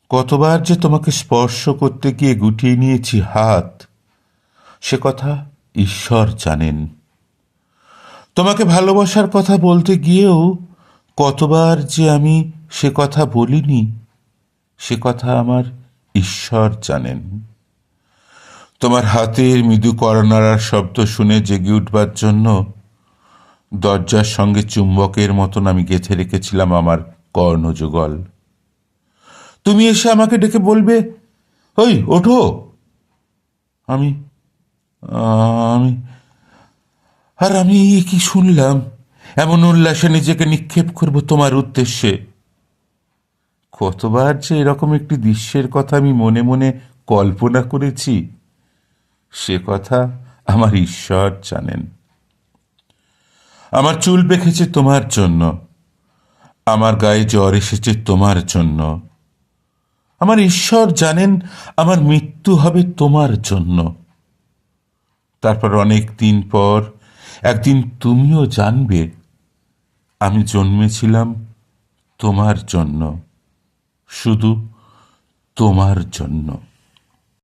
কতবার যে তোমাকে স্পর্শ করতে গিয়ে গুটিয়ে নিয়েছি হাত, সে কথা ঈশ্বর জানেন। তোমাকে ভালোবাসার কথা বলতে গিয়েও কতবার যে আমি সে কথা বলিনি, সে কথা আমার ঈশ্বর জানেন। তোমার হাতের মৃদু করনাড়ার শব্দ শুনে জেগে উঠবার জন্য দরজার সঙ্গে চুম্বকের মতন আমি গেঁথে রেখেছিলাম আমার কর্ণযুগল। তুমি এসে আমাকে ডেকে বলবে, ওই ওঠো। আমি আমি আর আমি কি শুনলাম, এমন উল্লাসে নিজেকে নিক্ষেপ করব তোমার উদ্দেশ্যে। কতবার যে এরকম একটি দৃশ্যের কথা আমি মনে মনে কল্পনা করেছি, সে কথা আমার ঈশ্বর জানেন। আমার চুল পেকেছে তোমার জন্য, আমার গায়ে জ্বর এসেছে তোমার জন্য। আমার ঈশ্বর জানেন আমার মৃত্যু হবে তোমার জন্য। তারপর অনেক দিন পর একদিন তুমিও জানবে আমি জন্মেছিলাম তোমার জন্য, শুধু তোমার জন্য।